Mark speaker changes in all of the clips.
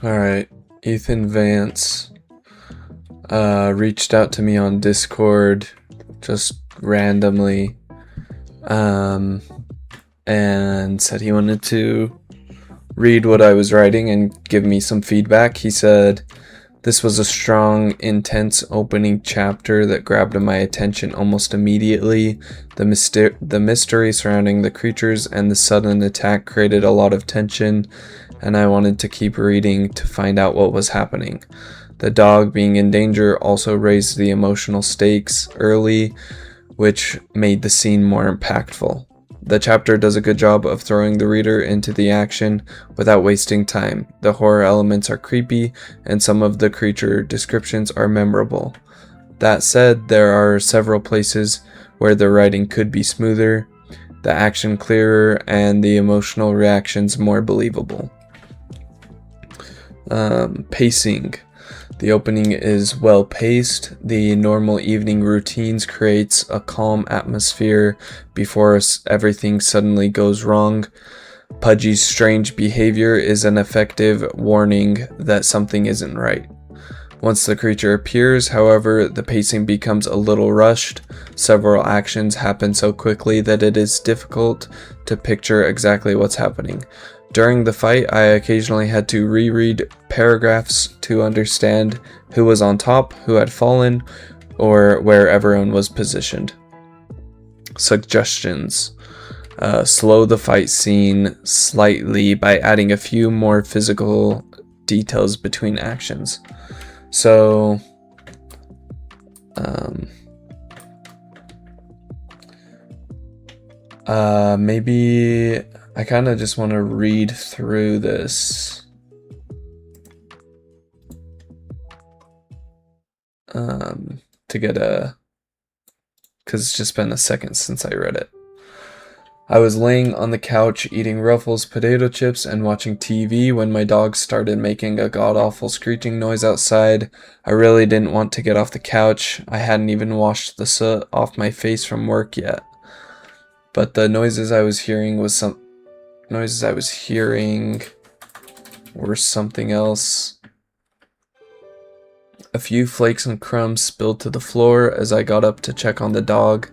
Speaker 1: Alright, Ethan Vance reached out to me on Discord just randomly and said he wanted to read what I was writing and give me some feedback. He said this was a strong, intense opening chapter that grabbed my attention almost immediately. The mystery surrounding the creatures and the sudden attack created a lot of tension, and I wanted to keep reading to find out what was happening. The dog being in danger also raised the emotional stakes early, which made the scene more impactful. The chapter does a good job of throwing the reader into the action without wasting time. The horror elements are creepy, and some of the creature descriptions are memorable. That said, there are several places where the writing could be smoother, the action clearer, and the emotional reactions more believable. Pacing. The opening is well paced. The normal evening routines creates a calm atmosphere before everything suddenly goes wrong. Pudgy's strange behavior is an effective warning that something isn't right. Once the creature appears, however, the pacing becomes a little rushed. Several actions happen so quickly that it is difficult to picture exactly what's happening. During the fight, I occasionally had to reread paragraphs to understand who was on top, who had fallen, or where everyone was positioned. Suggestions. Slow the fight scene slightly by adding a few more physical details between actions. So, maybe I kind of just want to read through this to get because it's just been a second since I read it. I was laying on the couch eating Hurtful's potato chips and watching TV when my dog started making a god-awful screeching noise outside. I really didn't want to get off the couch. I hadn't even washed the soot off my face from work yet. But the noises I was hearing were something else. A few flakes and crumbs spilled to the floor as I got up to check on the dog.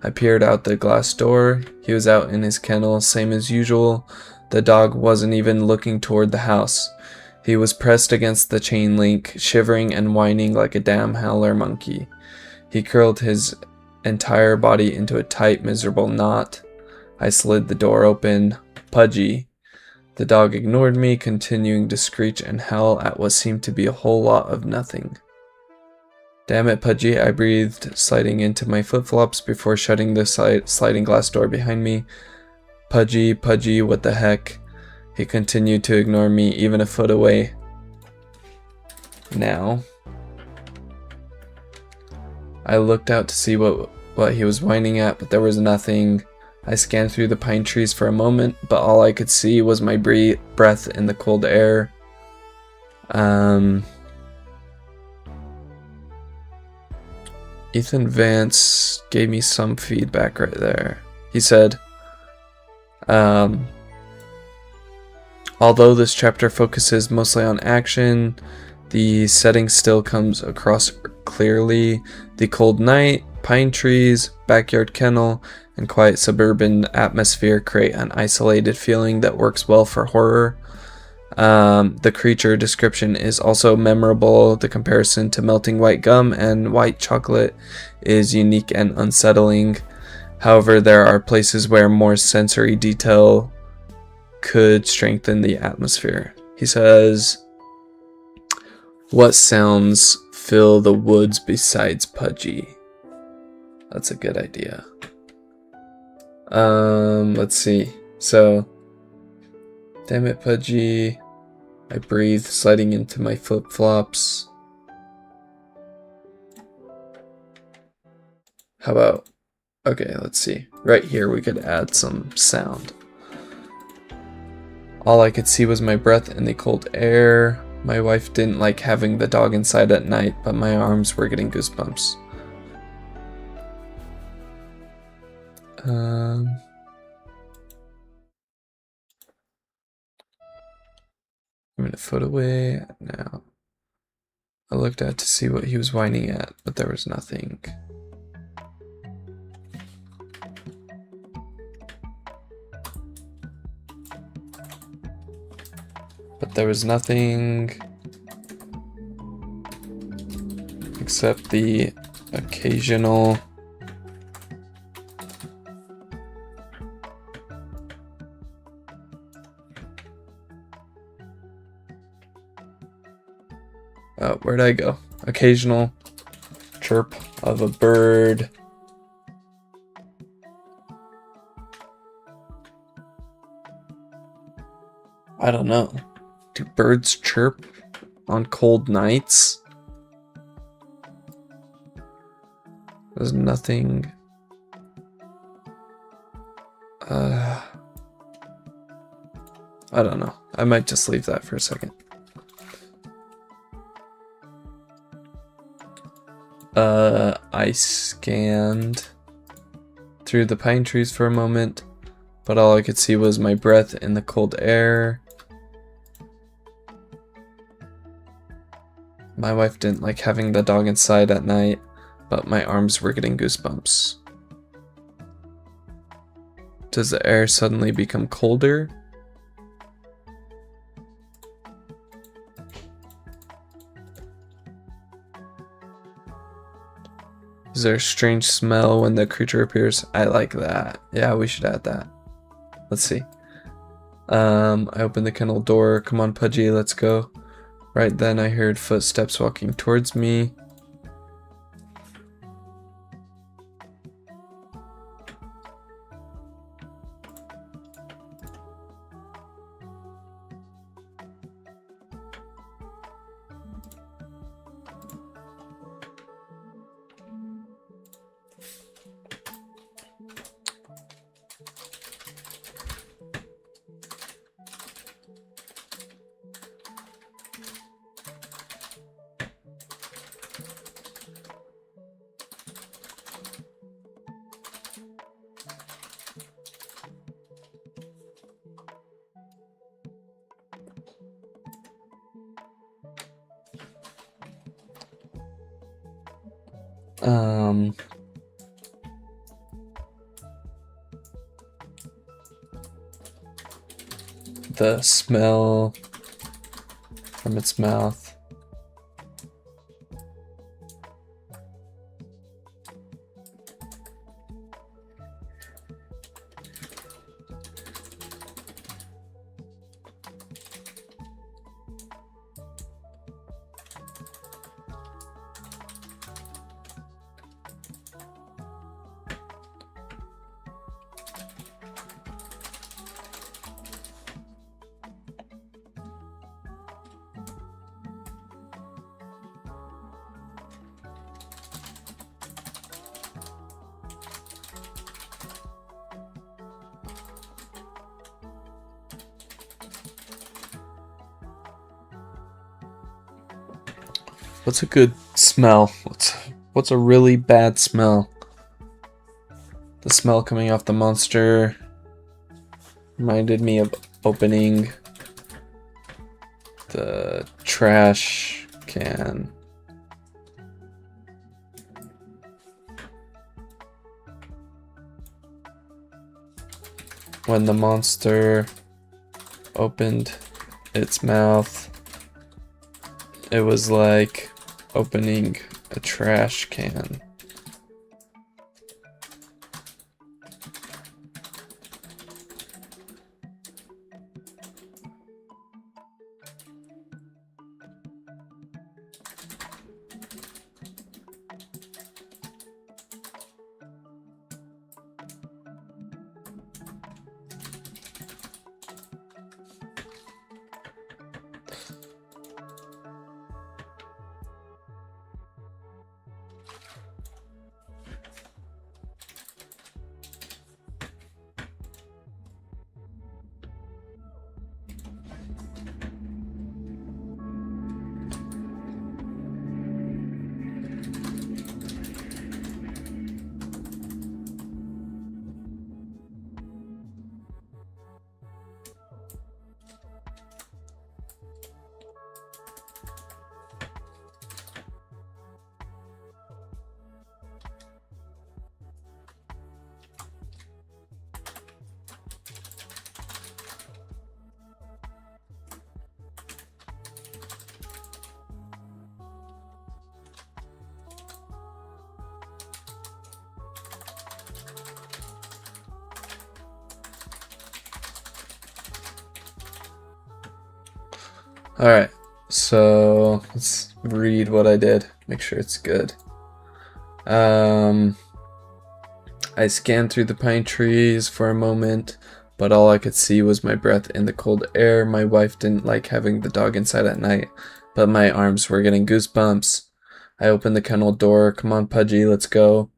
Speaker 1: I peered out the glass door. He was out in his kennel, same as usual. The dog wasn't even looking toward the house. He was pressed against the chain link, shivering and whining like a damn howler monkey. He curled his entire body into a tight, miserable knot. I slid the door open. Pudgy. The dog ignored me, continuing to screech and howl at what seemed to be a whole lot of nothing. Damn it, Pudgy, I breathed, sliding into my flip-flops before shutting the sliding glass door behind me. Pudgy, Pudgy, what the heck? He continued to ignore me, even a foot away. Now, I looked out to see what he was whining at, but there was nothing. I scanned through the pine trees for a moment, but all I could see was my breath in the cold air. Ethan Vance gave me some feedback right there. He said, although this chapter focuses mostly on action, the setting still comes across clearly. The cold night, pine trees, backyard kennel, and quiet suburban atmosphere create an isolated feeling that works well for horror. The creature description is also memorable. The comparison to melting white gum and white chocolate is unique and unsettling. However, there are places where more sensory detail could strengthen the atmosphere. He says, what sounds fill the woods besides Pudgy? That's a good idea. Let's see. So, damn it, Pudgy. I breathed, sliding into my flip-flops. How about, okay, let's see. Right here we could add some sound. All I could see was my breath in the cold air. My wife didn't like having the dog inside at night, but my arms were getting goosebumps. a minute, foot away. Now, I looked at to see what he was whining at, but there was nothing. Except the occasional where'd I go? Occasional chirp of a bird. I don't know. Do birds chirp on cold nights? There's nothing. I don't know. I might just leave that for a second. I scanned through the pine trees for a moment, but all I could see was my breath in the cold air. My wife didn't like having the dog inside at night, but my arms were getting goosebumps. Does the air suddenly become colder? Is there a strange smell when the creature appears? I like that. Yeah, we should add that. Let's see. I opened the kennel door. Come on, Pudgy, let's go. Right then I heard footsteps walking towards me. The smell from its mouth. What's a good smell? What's a really bad smell? The smell coming off the monster reminded me of opening the trash can. When the monster opened its mouth, it was like opening a trash can. Alright, so let's read what I did. Make sure it's good. I scanned through the pine trees for a moment, but all I could see was my breath in the cold air. My wife didn't like having the dog inside at night, but my arms were getting goosebumps. I opened the kennel door. Come on, Pudgy, let's go.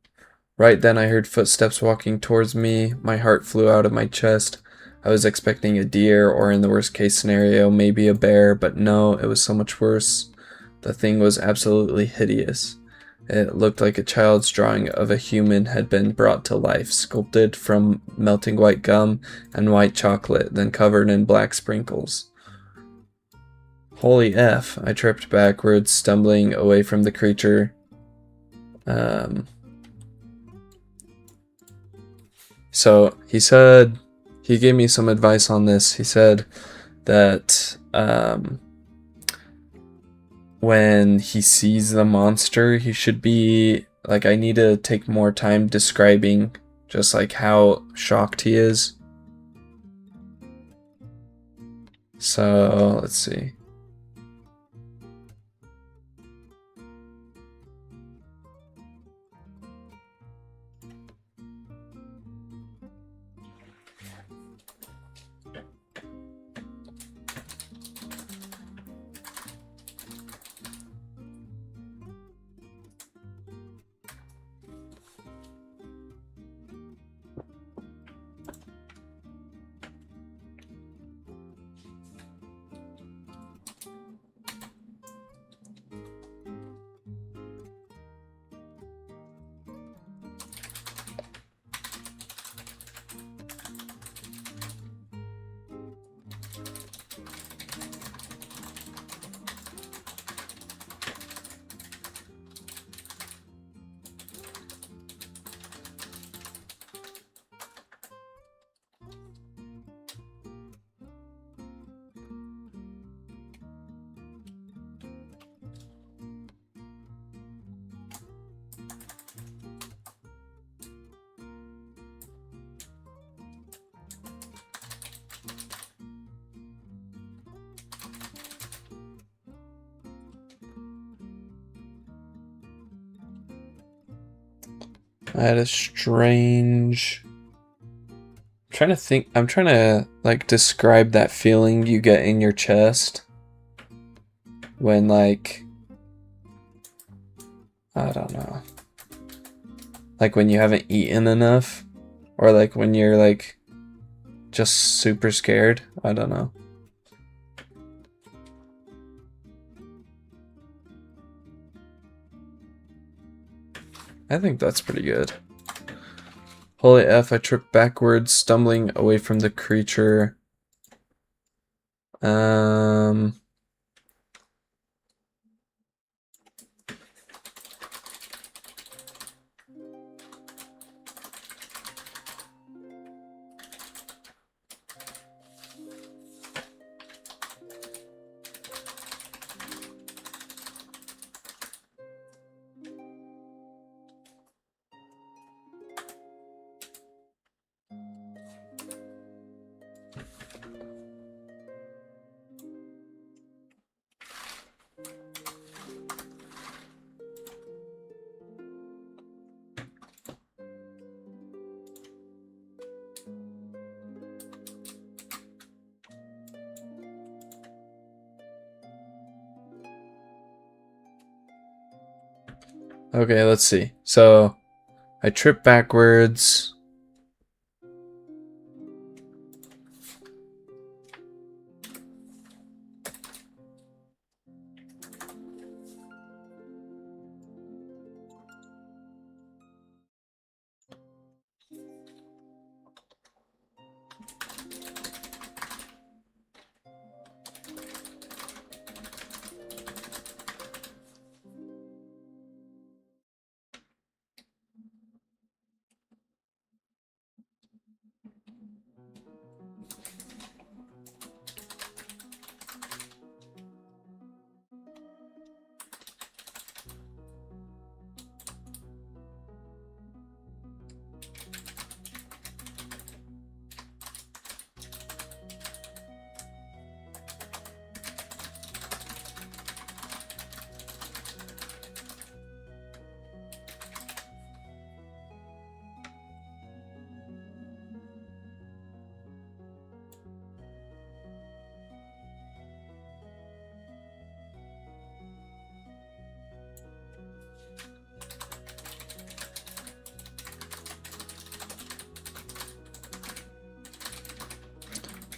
Speaker 1: Right then I heard footsteps walking towards me. My heart flew out of my chest. I was expecting a deer, or in the worst case scenario, maybe a bear, but no, it was so much worse. The thing was absolutely hideous. It looked like a child's drawing of a human had been brought to life, sculpted from melting white gum and white chocolate, then covered in black sprinkles. Holy F, I tripped backwards, stumbling away from the creature. So he said, he gave me some advice on this. He said that when he sees the monster, he should be like, I need to take more time describing just like how shocked he is. So let's see. I had a strange. I'm trying to like describe that feeling you get in your chest when like, I don't know. Like when you haven't eaten enough, or like when you're like just super scared. I don't know. I think that's pretty good. Holy F, I tripped backwards, stumbling away from the creature. Okay, let's see. So, I tripped backwards.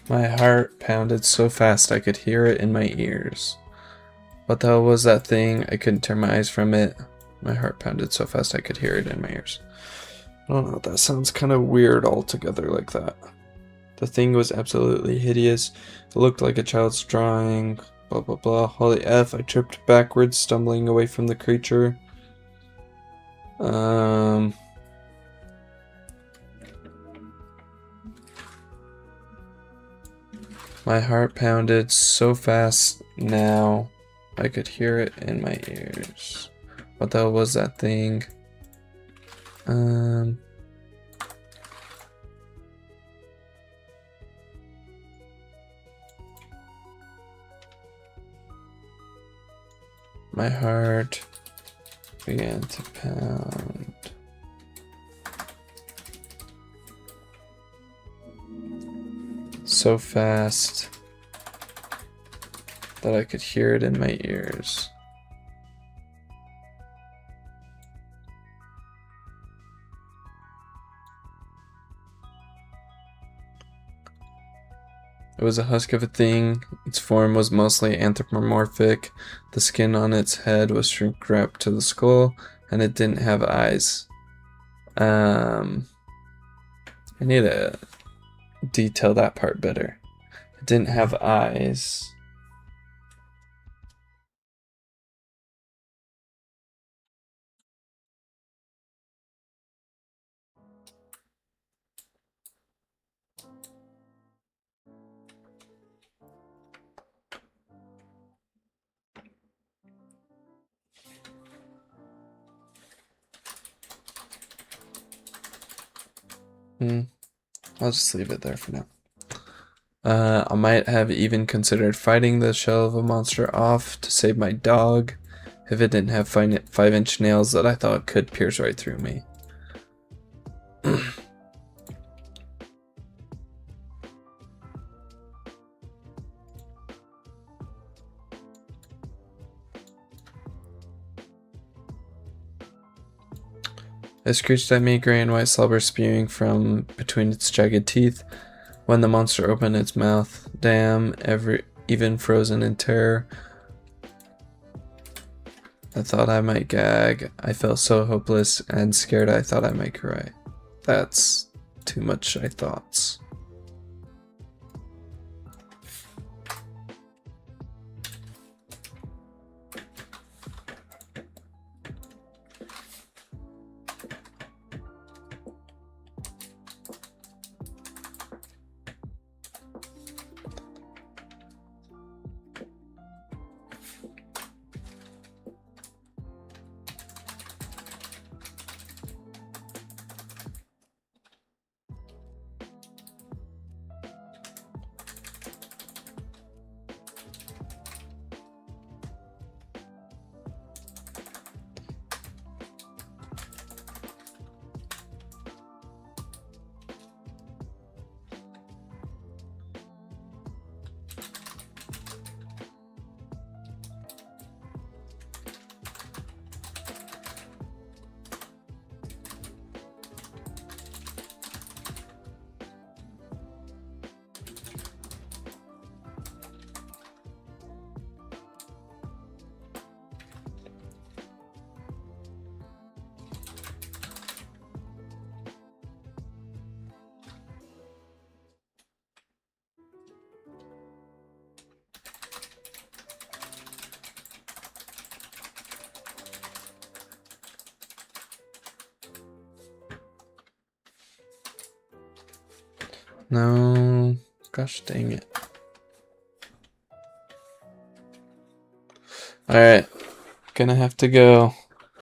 Speaker 1: My heart pounded so fast I could hear it in my ears. What the hell was that thing? I couldn't turn my eyes from it. My heart pounded so fast I could hear it in my ears. I don't know, that sounds kind of weird altogether like that. The thing was absolutely hideous. It looked like a child's drawing. Blah blah blah. Holy F, I tripped backwards, stumbling away from the creature. My heart pounded so fast now I could hear it in my ears. What the hell was that thing? My heart began to pound. So fast that I could hear it in my ears. It was a husk of a thing. Its form was mostly anthropomorphic. The skin on its head was shrink wrapped to the skull, and it didn't have eyes. I need to detail that part better. It didn't have eyes. I'll just leave it there for now. I might have even considered fighting the shell of a monster off to save my dog if it didn't have 5-inch nails that I thought could pierce right through me. It screeched at me, gray and white slobber spewing from between its jagged teeth. When the monster opened its mouth, damn, even frozen in terror, I thought I might gag. I felt so hopeless and scared I thought I might cry. That's too much, I thought. No, gosh dang it. Alright, gonna have to go.